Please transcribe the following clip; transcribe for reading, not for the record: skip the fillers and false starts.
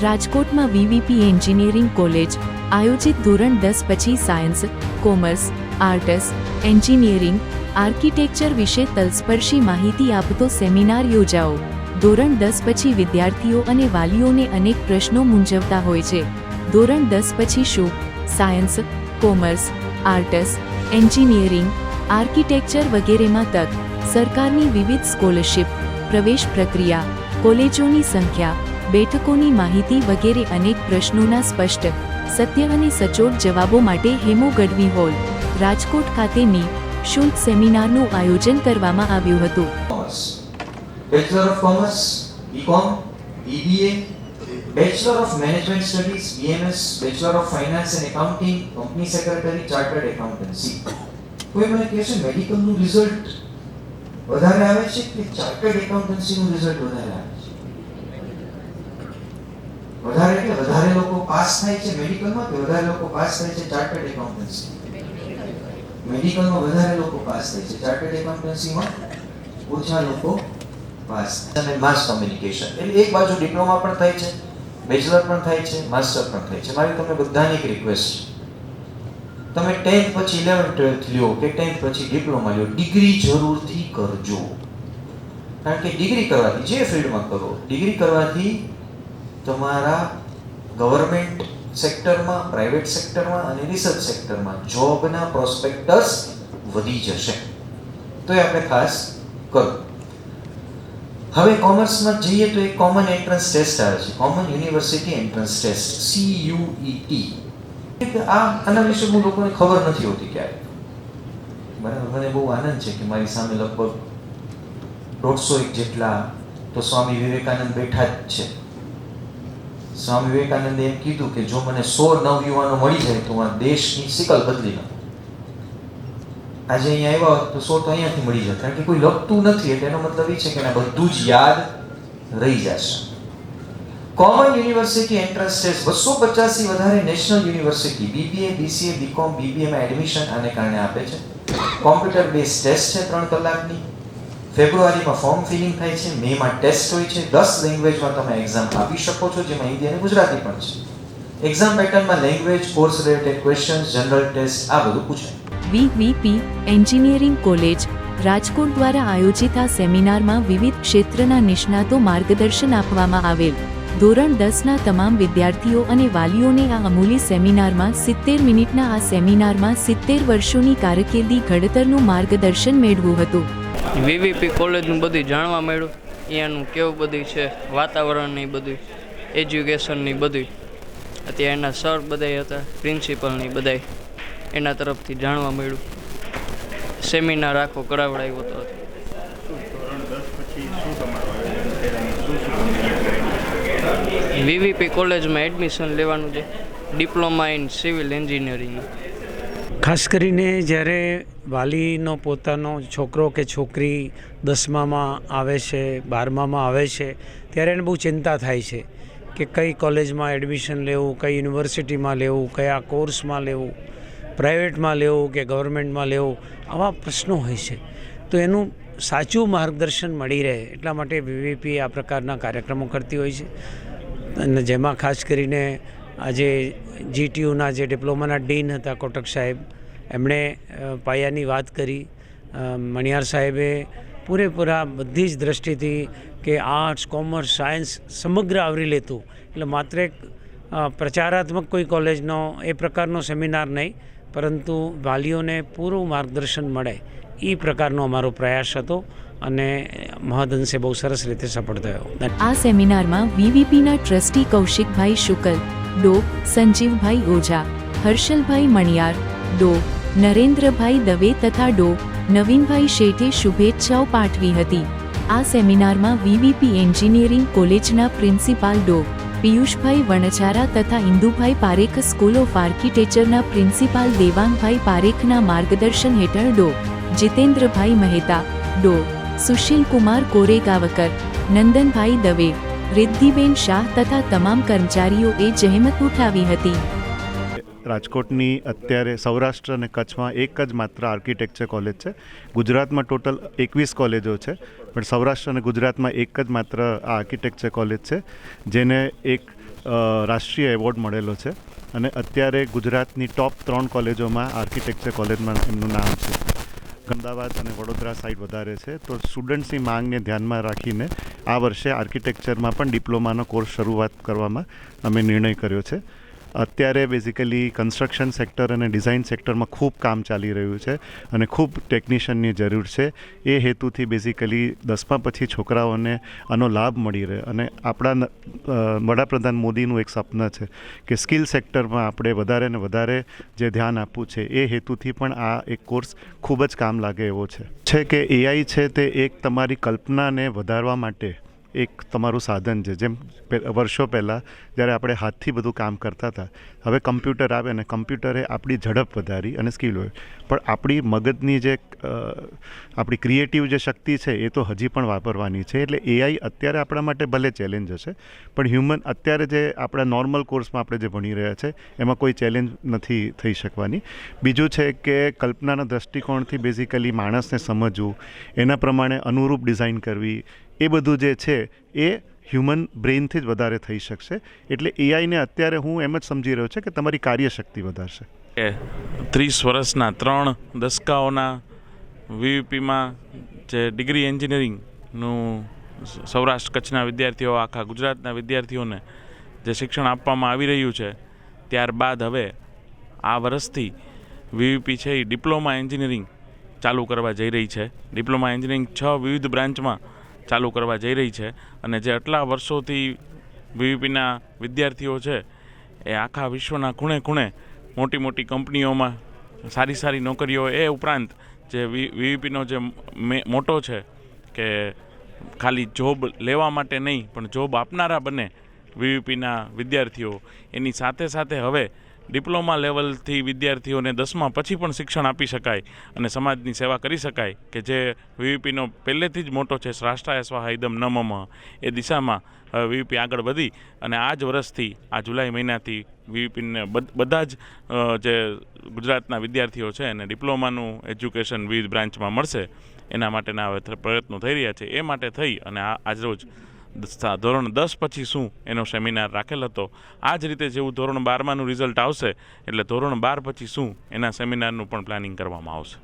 રાજકોટમાં VVP engineering college આયોજિત ધોરણ 10 પછી science, commerce, arts, engineering, architecture વિશે તલસ્પર્શી માહિતી આપતો સેમિનાર યોજાયો। ધોરણ 10 પછી વિદ્યાર્થીઓ અને વાલીઓને અનેક પ્રશ્નો મૂંઝવતા હોય છે। ધોરણ 10 પછી શું? Science, commerce, arts, engineering, architecture વગેરેમાં તક, સરકારની વિવિધ સ્કોલરશિપ, પ્રવેશ પ્રક્રિયા, કોલેજોની સંખ્યા, બેઠકોની માહિતી વગેરે અનેક પ્રશ્નોના સ્પષ્ટ, સત્ય અને સચોટ જવાબો માટે હેમુ ગઢવી હોલ, રાજકોટ ખાતે નિઃશુલ્ક સેમિનારનું આયોજન કરવામાં આવ્યું હતું। Bachelor of commerce, BCom, BBA, bachelor of management studies, BMS, bachelor of finance and accounting, company secretary, chartered accountancy. કોઈ મને કહે છે મેડિકલનું રિઝલ્ટ વધારે આવે છે કે ચાર્ટર્ડ એકાઉન્ટન્સીનું રિઝલ્ટ વધારે આવે છે? વધારે એટલે વધારે લોકો પાસ થાય છે મેડિકલમાં કે વધારે લોકો પાસ થાય છે ચાર્ટર્ડ એકાઉન્ટન્સી? મેડિકલમાં વધારે લોકો પાસ થાય છે, ચાર્ટર્ડ એકાઉન્ટન્સીમાં ઓછા લોકો પાસ થાય છે। માસ કમ્યુનિકેશન એટલે એક બાજુ ડિપ્લોમા પણ થાય છે, બેચલર પણ થાય છે, માસ્ટર પણ થાય છે। મારી તમને બધાની એક રિક્વેસ્ટ છે, તમે 10th પછી 11th 12th લ્યો કે 10th પછી ડિપ્લોમા લ્યો, ડિગ્રી જરૂરથી કરજો। કારણ કે ડિગ્રી કરવાથી જે ફિલ્ડમાં કરો, ડિગ્રી કરવાથી તમારા ગવર્મેન્ટ સેક્ટરમાં, પ્રાઇવેટ સેક્ટરમાં અને રિસર્ચ સેક્ટરમાં જોબના પ્રોસ્પેક્ટસ વધી જશે। તો એ આપણે ખાસ કરો। હવે કોમર્સમાં જઈએ તો એક કોમન એન્ટ્રન્સ ટેસ્ટ આવે છે, common university entrance test, CUET। આના વિશે બહુ લોકોને ખબર નથી હોતી ક્યારે, બરાબર? મને બહુ આનંદ છે કે મારી સામે લગભગ 150 જેટલા તો સ્વામી વિવેકાનંદ બેઠા જ છે। સ્વામી વિવેકાનંદે એમ કીધું કે જો મને 100 નવયુવાનો મળી જાય તો આ દેશની સિકલ બદલી નાખું। આજે અહીંયા આવ્યા હોત તો 100 તો અહીંયાથી મળી જાય, કારણ કે કોઈ લખતું નથી એટલે એનો મતલબ એ છે કે આ બધું જ યાદ રહી જશે। કોમન યુનિવર્સિટી એન્ટ્રન્સ ટેસ્ટ 250 થી વધારે national university BBA, BCA, BCom, બીબીએમાં એડમિશન આને કારણે આપે છે। કોમ્પ્યુટર બેઝ ટેસ્ટ છે 3 કલાકની। ફેબ્રુઆરીમાં ફોર્મ ફિલિંગ થાય છે, મેમાં ટેસ્ટ હોય છે। 10 લેંગ્વેજમાં તમે એક્ઝામ આપી શકો છો, જેમાં હિન્દી અને ગુજરાતી પણ છે। એક્ઝામ પેટર્નમાં language, course related questions, general test આ બધું પૂછાય। વીવીપી એન્જિનિયરિંગ કોલેજ રાજકોટ દ્વારા આયોજિત આ સેમિનારમાં વિવિધ ક્ષેત્રના નિષ્ણાતો માર્ગદર્શન આપવામાં આવેલ। ધોરણ 10ના તમામ વિદ્યાર્થીઓ અને વાલીઓને આ અમૂલ્ય સેમિનારમાં 70 મિનિટના આ સેમિનારમાં 70 વર્ષોની કારકિર્દી ઘડતરનું માર્ગદર્શન મેળવ્યું હતું। વીવીપી કોલેજનું બધું જાણવા મળ્યું, અહીંયાનું કેવું બધું છે, વાતાવરણની બધું, એજ્યુકેશનની બધું, અત્યારે એના સર બધાય હતા, પ્રિન્સિપલની બધાય, એના તરફથી જાણવા મળ્યું। સેમિનાર આખો કરાવડાવ્યો હતો। વીવીપી કોલેજમાં એડમિશન લેવાનું છે, ડિપ્લોમા ઇન સિવિલ એન્જિનિયરિંગ। ખાસ કરીને જ્યારે વાલીનો પોતાનો છોકરો કે છોકરી 10મામાં આવે છે, 12મામાં આવે છે, ત્યારે એને બહુ ચિંતા થાય છે કે કઈ કોલેજમાં એડમિશન લેવું, કઈ યુનિવર્સિટીમાં લેવું, કયા કોર્સમાં લેવું, પ્રાઇવેટમાં લેવું કે ગવર્મેન્ટમાં લેવું, આવા પ્રશ્નો હોય છે। તો એનું સાચું માર્ગદર્શન મળી રહે એટલા માટે વીવીપી આ પ્રકારના કાર્યક્રમો કરતી હોય છે। અને જેમાં ખાસ કરીને આજે જીટીયુના જે ડિપ્લોમાના ડીન હતા કોટક સાહેબ, એમણે પાયાની વાત કરી। મણિયાર સાહેબે પૂરેપૂરા બધી જ દ્રષ્ટિથી કે આર્ટ્સ, કોમર્સ, સાયન્સ સમગ્ર આવરી લેતું, એટલે માત્ર એક પ્રચારાત્મક કોઈ કોલેજનો એ પ્રકારનો સેમિનાર નહીં, પરંતુ વાલીઓને પૂરું માર્ગદર્શન મળે એ પ્રકારનો અમારો પ્રયાસ હતો અને મહદઅંશે બહુ સરસ રીતે સફળ થયો। આ સેમિનારમાં વીવીપીના ટ્રસ્ટી કૌશિકભાઈ શુકલ, ડો. સંજીવભાઈ ઓઝા, હર્ષલભાઈ મણિયાર, ડો. નરેન્દ્રભાઈ દવે તથા ડો. નવીનભાઈ શેઠે શુભેચ્છાઓ પાઠવી હતી। આ સેમિનારમાં વીવીપી એન્જિનિયરિંગ કોલેજના પ્રિન્સિપાલ ડો. પિયુષભાઈ વણજારા તથા Indubhai Parekh, school of આર્કિટેક્ચરના principal Devangbhai પારેખના માર્ગદર્શન હેઠળ ડો. જીતેન્દ્રભાઈ મહેતા, ડો. સુશીલકુમાર કોરેગાવકર, નંદનભાઈ દવે, રિદ્ધિબેન શાહ તથા તમામ કર્મચારીઓએ જહેમત ઉઠાવી હતી। રાજકોટની અત્યારે સૌરાષ્ટ્ર અને કચ્છમાં એક જ માત્ર આર્કિટેક્ચર કોલેજ છે। ગુજરાતમાં ટોટલ 21 કોલેજો છે, પણ સૌરાષ્ટ્ર અને ગુજરાતમાં એક જ માત્ર આ આર્કિટેક્ચર કોલેજ છે, જેને એક રાષ્ટ્રીય એવોર્ડ મળેલો છે અને અત્યારે ગુજરાતની ટોપ 3 કોલેજોમાં આર્કિટેક્ચર કોલેજમાં એમનું નામ છે. અમદાવાદ અને વડોદરા સાઈડ વધારે છે. તો સ્ટુડન્ટ્સની માંગને ધ્યાનમાં રાખીને આ વર્ષે આર્કિટેક્ચરમાં પણ ડિપ્લોમાનો કોર્સ શરૂઆત કરવામાં અમે નિર્ણય કર્યો છે. અત્યારે બેઝિકલી કન્સ્ટ્રક્શન સેક્ટર અને ડિઝાઇન સેક્ટરમાં ખૂબ કામ ચાલી રહ્યું છે અને ખૂબ ટેકનિશિયનની જરૂર છે. એ હેતુથી બેઝિકલી 10મા પછી છોકરાઓને આનો લાભ મળી રહે અને આપણા વડાપ્રધાન મોદીનું એક સપના છે કે સ્કિલ સેક્ટરમાં આપણે વધારે ને વધારે જે ધ્યાન આપવું છે. એ હેતુથી પણ આ એક કોર્સ ખૂબ જ કામ લાગે એવો છે કે એઆઈ છે તે એક તમારી કલ્પનાને વધારવા માટે એક તમારું સાધન છે. જેમ વર્ષો પહેલાં જ્યારે આપણે હાથથી બધું કામ કરતા હતા, હવે કમ્પ્યુટર આવે અને કમ્પ્યુટરે આપણી ઝડપ વધારી અને સ્કિલ હોય, પણ આપણી મગજની જે આપણી ક્રિએટિવ જે શક્તિ છે એ તો હજી પણ વાપરવાની છે. એટલે એઆઈ અત્યારે આપણા માટે ભલે ચેલેન્જ હશે, પણ હ્યુમન અત્યારે જે આપણા નોર્મલ કોર્સમાં આપણે જે ભણી રહ્યા છે એમાં કોઈ ચેલેન્જ નથી થઈ શકવાની. બીજું છે કે કલ્પનાના દૃષ્ટિકોણથી બેઝિકલી માણસને સમજવું, એના પ્રમાણે અનુરૂપ ડિઝાઇન કરવી, એ બધું જે છે એ હ્યુમન બ્રેઇનથી જ વધારે થઈ શકશે. એટલે એઆઈને અત્યારે હું એમ જ સમજી રહ્યો છે કે તમારી કાર્યશક્તિ વધારશે. 30 વર્ષના 3 દશકાઓના વીવીપીમાં જે ડિગ્રી એન્જિનિયરિંગનું સૌરાષ્ટ્ર કચ્છના વિદ્યાર્થીઓ, આખા ગુજરાતના વિદ્યાર્થીઓને જે શિક્ષણ આપવામાં આવી રહ્યું છે, ત્યારબાદ હવે આ વર્ષથી વીવીપી છે એ ડિપ્લોમા એન્જિનિયરિંગ ચાલુ કરવા જઈ રહી છે. ડિપ્લોમા એન્જિનિયરિંગ 6 વિવિધ બ્રાન્ચમાં ચાલુ કરવા જઈ રહી છે અને જે આટલા વર્ષોથી વીવીપીના વિદ્યાર્થીઓ છે એ આખા વિશ્વના ખૂણે ખૂણે મોટી મોટી કંપનીઓમાં સારી સારી નોકરીઓ, એ ઉપરાંત જે વીવીપીનો જે મોટો છે કે ખાલી જોબ લેવા માટે નહીં પણ જોબ આપનારા બને વીવીપીના વિદ્યાર્થીઓ, એની સાથે સાથે હવે ડિપ્લોમા લેવલથી વિદ્યાર્થીઓને 10મા પછી પણ શિક્ષણ આપી શકાય અને સમાજની સેવા કરી શકાય, કે જે વીવીપીનો પહેલેથી જ મોટો છે રાષ્ટ્રાય સ્વાહા ઇદમ ન મમ, એ દિશામાં વીવીપી આગળ વધી અને આ જ વર્ષથી, આ જુલાઈ મહિનાથી વીવીપીને બધા જ જે ગુજરાતના વિદ્યાર્થીઓ છે એને ડિપ્લોમાનું એજ્યુકેશન વિવિધ બ્રાન્ચમાં મળશે. એના માટેના હવે પ્રયત્નો થઈ રહ્યા છે. એ માટે થઈ અને આજરોજ ધોરણ 10 પછી શું એનો સેમિનાર રાખેલ હતો. આ જ રીતે જેવું ધોરણ 12માનું રિઝલ્ટ આવશે એટલે ધોરણ 12 પછી શું એના સેમિનારનું પણ પ્લાનિંગ કરવામાં આવશે.